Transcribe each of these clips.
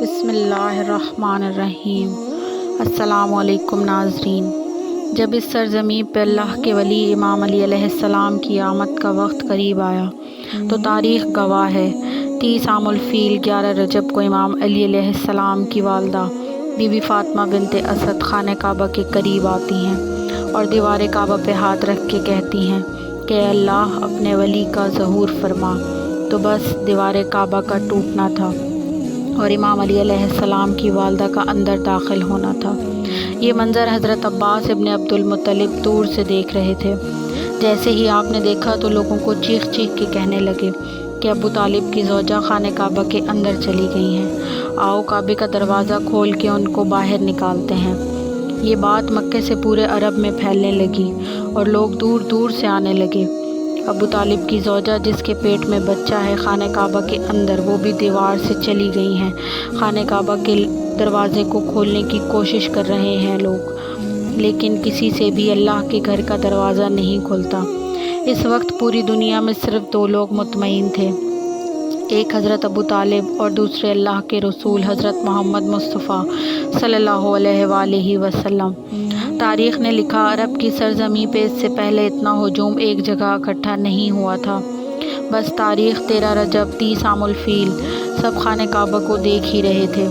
بسم اللہ الرحمن الرحیم۔ السلام علیکم ناظرین۔ جب اس سرزمین پہ اللہ کے ولی امام علی علیہ السلام کی آمد کا وقت قریب آیا تو تاریخ گواہ ہے 30 عام الفیل 11 رجب کو امام علی علیہ السلام کی والدہ بی بی فاطمہ بنت اسد خانہ کعبہ کے قریب آتی ہیں اور دیوار کعبہ پہ ہاتھ رکھ کے کہتی ہیں کہ اے اللہ اپنے ولی کا ظہور فرما۔ تو بس دیوار کعبہ کا ٹوٹنا تھا اور امام علی علیہ السلام کی والدہ کا اندر داخل ہونا تھا۔ یہ منظر حضرت عباس ابن عبد المطلب دور سے دیکھ رہے تھے۔ جیسے ہی آپ نے دیکھا تو لوگوں کو چیخ چیخ کے کہنے لگے کہ ابو طالب کی زوجہ خانہ کعبہ کے اندر چلی گئی ہیں، آؤ کعبے کا دروازہ کھول کے ان کو باہر نکالتے ہیں۔ یہ بات مکے سے پورے عرب میں پھیلنے لگی اور لوگ دور دور سے آنے لگے۔ ابو طالب کی زوجہ جس کے پیٹ میں بچہ ہے خانہ کعبہ کے اندر، وہ بھی دیوار سے چلی گئی ہیں۔ خانہ کعبہ کے دروازے کو کھولنے کی کوشش کر رہے ہیں لوگ، لیکن کسی سے بھی اللہ کے گھر کا دروازہ نہیں کھلتا۔ اس وقت پوری دنیا میں صرف 2 لوگ مطمئن تھے، ایک حضرت ابو طالب اور دوسرے اللہ کے رسول حضرت محمد مصطفیٰ صلی اللہ علیہ وآلہ وسلم۔ تاریخ نے لکھا عرب کی سرزمین پہ اس سے پہلے اتنا ہجوم ایک جگہ اکٹھا نہیں ہوا تھا۔ بس تاریخ 13 رجب 30 عام الفیل سب خانہ کعبہ کو دیکھ ہی رہے تھے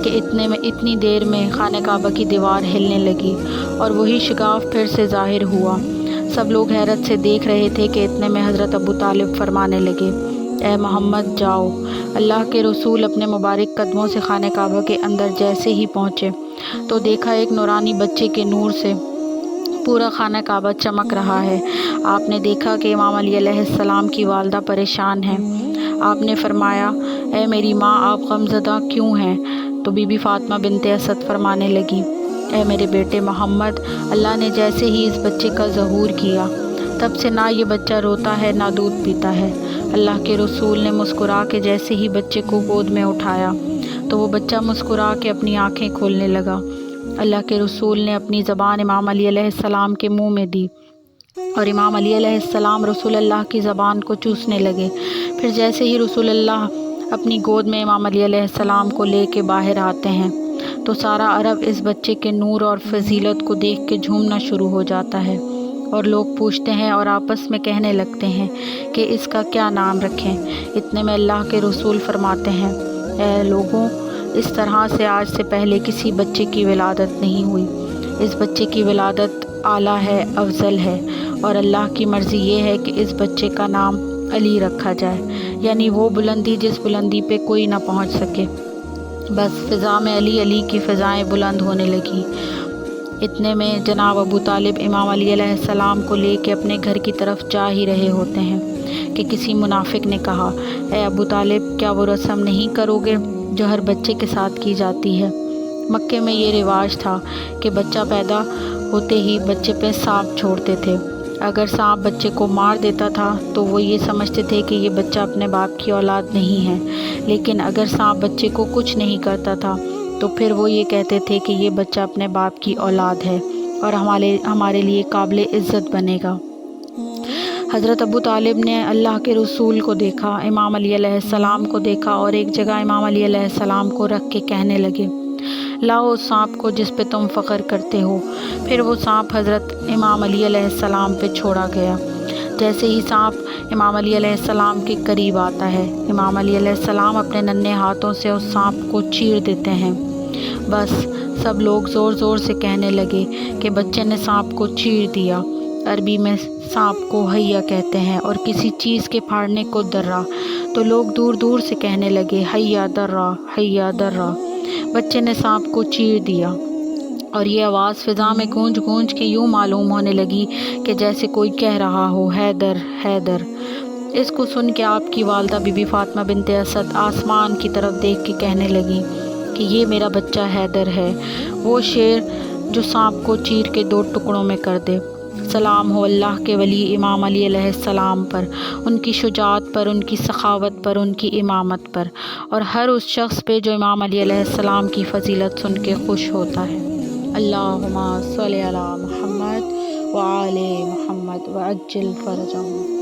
کہ اتنی دیر میں خانہ کعبہ کی دیوار ہلنے لگی اور وہی شگاف پھر سے ظاہر ہوا۔ سب لوگ حیرت سے دیکھ رہے تھے کہ اتنے میں حضرت ابو طالب فرمانے لگے، اے محمد جاؤ۔ اللہ کے رسول اپنے مبارک قدموں سے خانہ کعبہ کے اندر جیسے ہی پہنچے تو دیکھا ایک نورانی بچے کے نور سے پورا خانہ کعبہ چمک رہا ہے۔ آپ نے دیکھا کہ امام علی علیہ السلام کی والدہ پریشان ہیں۔ آپ نے فرمایا، اے میری ماں آپ غمزدہ کیوں ہیں؟ تو بی بی فاطمہ بنت اسد فرمانے لگی، اے میرے بیٹے محمد، اللہ نے جیسے ہی اس بچے کا ظہور کیا تب سے نہ یہ بچہ روتا ہے نہ دودھ پیتا ہے۔ اللہ کے رسول نے مسکرا کے جیسے ہی بچے کو گود میں اٹھایا تو وہ بچہ مسکرا کے اپنی آنکھیں کھولنے لگا۔ اللہ کے رسول نے اپنی زبان امام علی علیہ السلام کے منہ میں دی اور امام علی علیہ السلام رسول اللہ کی زبان کو چوسنے لگے۔ پھر جیسے ہی رسول اللہ اپنی گود میں امام علی علیہ السلام کو لے کے باہر آتے ہیں تو سارا عرب اس بچے کے نور اور فضیلت کو دیکھ کے جھومنا شروع ہو جاتا ہے اور لوگ پوچھتے ہیں اور آپس میں کہنے لگتے ہیں کہ اس کا کیا نام رکھیں۔ اتنے میں اللہ کے رسول فرماتے ہیں، اے لوگوں، اس طرح سے آج سے پہلے کسی بچے کی ولادت نہیں ہوئی۔ اس بچے کی ولادت اعلیٰ ہے، افضل ہے، اور اللہ کی مرضی یہ ہے کہ اس بچے کا نام علی رکھا جائے، یعنی وہ بلندی جس بلندی پہ کوئی نہ پہنچ سکے۔ بس فضا میں علی علی کی فضائیں بلند ہونے لگی۔ اتنے میں جناب ابو طالب امام علی علیہ السلام کو لے کے اپنے گھر کی طرف جا ہی رہے ہوتے ہیں کہ کسی منافق نے کہا، اے ابو طالب، کیا وہ رسم نہیں کرو گے جو ہر بچے کے ساتھ کی جاتی ہے؟ مکے میں یہ رواج تھا کہ بچہ پیدا ہوتے ہی بچے پہ سانپ چھوڑتے تھے۔ اگر سانپ بچے کو مار دیتا تھا تو وہ یہ سمجھتے تھے کہ یہ بچہ اپنے باپ کی اولاد نہیں ہے، لیکن اگر سانپ بچے کو کچھ نہیں کرتا تھا تو پھر وہ یہ کہتے تھے کہ یہ بچہ اپنے باپ کی اولاد ہے اور ہمارے لیے قابل عزت بنے گا۔ حضرت ابو طالب نے اللہ کے رسول کو دیکھا، امام علی علیہ السلام کو دیکھا اور ایک جگہ امام علی علیہ السلام کو رکھ کے کہنے لگے، لاؤ اس سانپ کو جس پہ تم فخر کرتے ہو۔ پھر وہ سانپ حضرت امام علی علیہ السلام پہ چھوڑا گیا۔ جیسے ہی سانپ امام علی علیہ السلام کے قریب آتا ہے، امام علی علیہ السلام اپنے ننھے ہاتھوں سے اس سانپ کو چیر دیتے ہیں۔ بس سب لوگ زور زور سے کہنے لگے کہ بچے نے سانپ کو چیر دیا۔ عربی میں سانپ کو حیہ کہتے ہیں اور کسی چیز کے پھاڑنے کو درہ، تو لوگ دور دور سے کہنے لگے، حیہ درہ، حیہ درہ، بچے نے سانپ کو چیر دیا۔ اور یہ آواز فضا میں گونج گونج کے یوں معلوم ہونے لگی کہ جیسے کوئی کہہ رہا ہو، حیدر حیدر۔ اس کو سن کے آپ کی والدہ بی بی فاطمہ بنت اسد آسمان کی طرف دیکھ کے کہنے لگی کہ یہ میرا بچہ حیدر ہے، وہ شیر جو سانپ کو چیر کے 2 ٹکڑوں میں کر دے۔ سلام ہو اللہ کے ولی امام علی علیہ السلام پر، ان کی شجاعت پر، ان کی سخاوت پر، ان کی امامت پر، اور ہر اس شخص پہ جو امام علی علیہ السلام کی فضیلت سن کے خوش ہوتا ہے۔ اللہم صلی علی محمد وآل محمد وعجل فرجہم۔